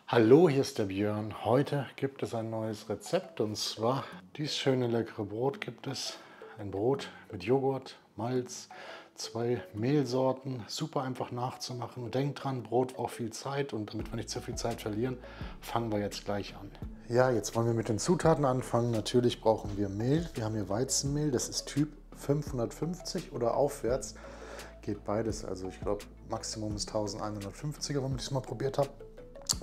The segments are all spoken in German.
Hallo, hier ist der Björn. Heute gibt es ein neues Rezept und zwar dieses schöne leckere Brot gibt es. Ein Brot mit Joghurt, Malz, 2 Mehlsorten. Super einfach nachzumachen. Und denkt dran, Brot braucht viel Zeit und damit wir nicht zu viel Zeit verlieren, fangen wir jetzt gleich an. Ja, jetzt wollen wir mit den Zutaten anfangen. Natürlich brauchen wir Mehl. Wir haben hier Weizenmehl, das ist Typ 550 oder aufwärts. Geht beides, also ich glaube Maximum ist 1150er, wenn ich es mal probiert habe.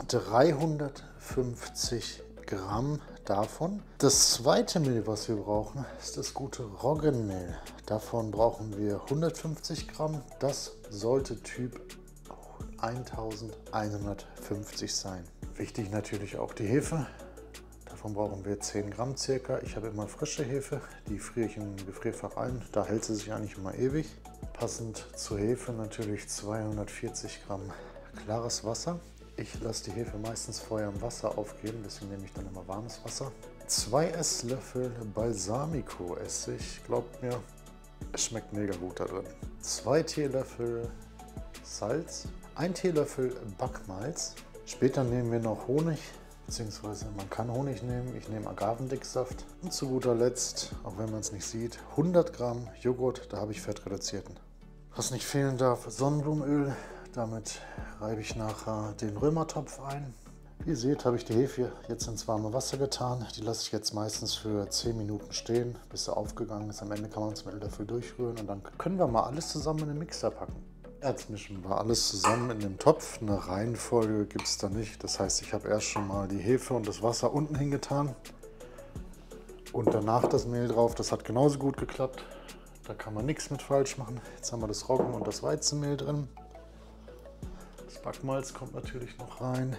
350 Gramm davon. Das zweite Mehl, was wir brauchen, ist das gute Roggenmehl. Davon brauchen wir 150 Gramm. Das sollte Typ 1150 sein. Wichtig natürlich auch die Hefe. Davon brauchen wir 10 Gramm circa. Ich habe immer frische Hefe, die friere ich im Gefrierfach ein. Da hält sie sich eigentlich immer ewig. Passend zur Hefe natürlich 240 Gramm klares Wasser. Ich lasse die Hefe meistens vorher im Wasser aufgeben, deswegen nehme ich dann immer warmes Wasser. 2 Esslöffel Balsamico-Essig, glaubt mir, es schmeckt mega gut da drin. 2 Teelöffel Salz, 1 Teelöffel Backmalz. Später nehmen wir noch Honig, beziehungsweise man kann Honig nehmen, ich nehme Agavendicksaft. Und zu guter Letzt, auch wenn man es nicht sieht, 100 Gramm Joghurt, da habe ich fettreduzierten. Was nicht fehlen darf, Sonnenblumenöl. Damit reibe ich nachher den Römertopf ein. Wie ihr seht, habe ich die Hefe jetzt ins warme Wasser getan. Die lasse ich jetzt meistens für 10 Minuten stehen, bis sie aufgegangen ist. Am Ende kann man es mit einem Löffel durchrühren und dann können wir mal alles zusammen in den Mixer packen. Jetzt mischen wir alles zusammen in dem Topf. Eine Reihenfolge gibt es da nicht. Das heißt, ich habe erst schon mal die Hefe und das Wasser unten hingetan und danach das Mehl drauf. Das hat genauso gut geklappt. Da kann man nichts mit falsch machen. Jetzt haben wir das Roggen- und das Weizenmehl drin. Das Backmalz kommt natürlich noch rein.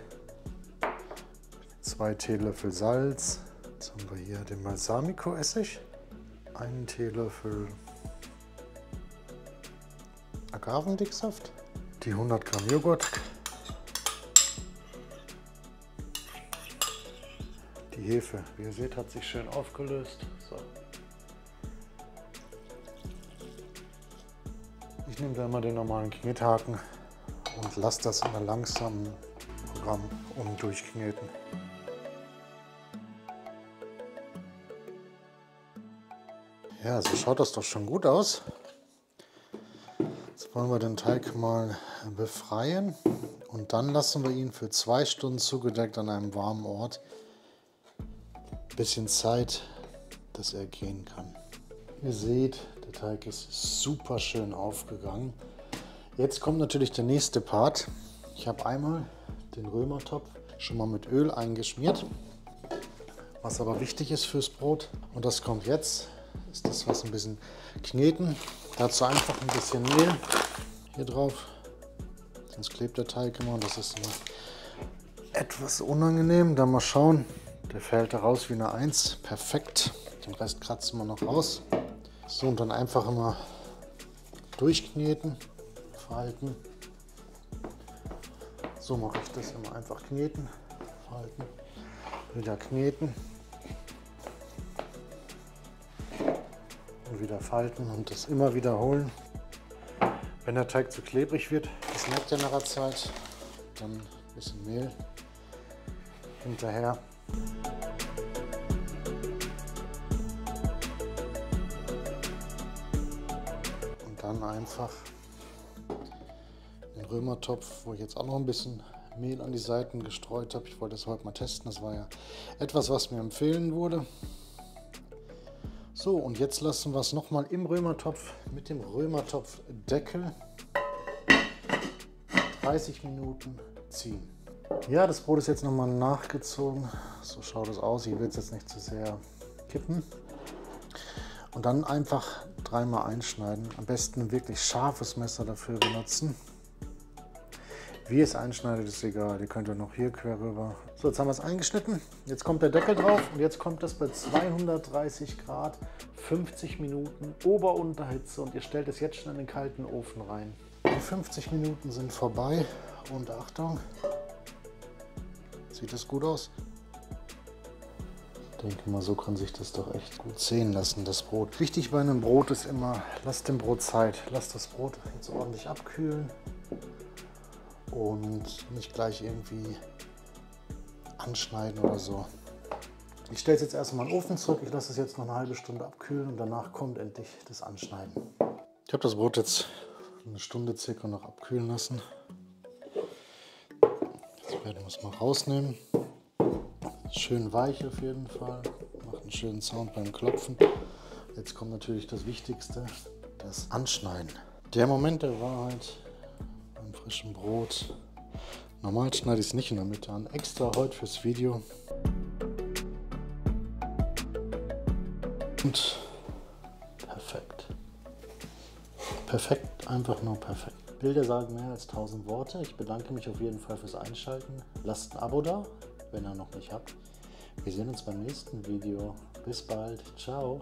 2 Teelöffel Salz. Jetzt haben wir hier den Balsamico-Essig. 1 Teelöffel Agavendicksaft. Die 100 Gramm Joghurt. Die Hefe, wie ihr seht, hat sich schön aufgelöst. So. Ich nehme da immer den normalen Knethaken und lasse das in einem langsamen Programm durchkneten. Ja, so schaut das doch schon gut aus. Jetzt wollen wir den Teig mal befreien und dann lassen wir ihn für 2 Stunden zugedeckt an einem warmen Ort. Ein bisschen Zeit, dass er gehen kann. Ihr seht, der Teig ist super schön aufgegangen. Jetzt kommt natürlich der nächste Part. Ich habe einmal den Römertopf schon mal mit Öl eingeschmiert, was aber wichtig ist fürs Brot. Und das kommt jetzt, ist das was ein bisschen kneten. Dazu einfach ein bisschen Mehl hier drauf, sonst klebt der Teig immer und das ist immer etwas unangenehm. Dann mal schauen, der fällt da raus wie eine 1, perfekt. Den Rest kratzen wir noch raus. So, und dann einfach immer durchkneten. Falten. So mache ich das immer, einfach kneten, falten, wieder kneten und wieder falten und das immer wiederholen. Wenn der Teig zu klebrig wird, das merkt ihr nach der Zeit, dann ein bisschen Mehl hinterher. Und dann einfach den Römertopf, wo ich jetzt auch noch ein bisschen Mehl an die Seiten gestreut habe. Ich wollte das heute mal testen. Das war ja etwas, was mir empfohlen wurde. So, und jetzt lassen wir es nochmal im Römertopf mit dem Römertopfdeckel 30 Minuten ziehen. Ja, das Brot ist jetzt nochmal nachgezogen. So schaut es aus. Ich will es jetzt nicht zu sehr kippen. Und dann einfach 3-mal einschneiden. Am besten ein wirklich scharfes Messer dafür benutzen. Wie ihr es einschneidet, ist egal. Ihr könnt ja noch hier quer rüber. So, jetzt haben wir es eingeschnitten. Jetzt kommt der Deckel drauf und jetzt kommt das bei 230 Grad 50 Minuten Ober-Unterhitze und ihr stellt es jetzt schon in den kalten Ofen rein. Die 50 Minuten sind vorbei und Achtung, sieht das gut aus? Ich denke mal, so kann sich das doch echt gut sehen lassen, das Brot. Wichtig bei einem Brot ist immer, lasst dem Brot Zeit. Lasst das Brot jetzt ordentlich abkühlen. Und nicht gleich irgendwie anschneiden oder so. Ich stelle es jetzt erstmal in den Ofen zurück. Ich lasse es jetzt noch eine halbe Stunde abkühlen und danach kommt endlich das Anschneiden. Ich habe das Brot jetzt eine Stunde circa noch abkühlen lassen. Jetzt werden wir es mal rausnehmen. Schön weich auf jeden Fall. Macht einen schönen Sound beim Klopfen. Jetzt kommt natürlich das Wichtigste, das Anschneiden. Der Moment der Wahrheit beim frischen Brot. Normal schneide ich es nicht in der Mitte an, extra heute fürs Video. Und perfekt. Perfekt, einfach nur perfekt. Bilder sagen mehr als 1000 Worte. Ich bedanke mich auf jeden Fall fürs Einschalten. Lasst ein Abo da, wenn ihr noch nicht habt. Wir sehen uns beim nächsten Video. Bis bald. Ciao.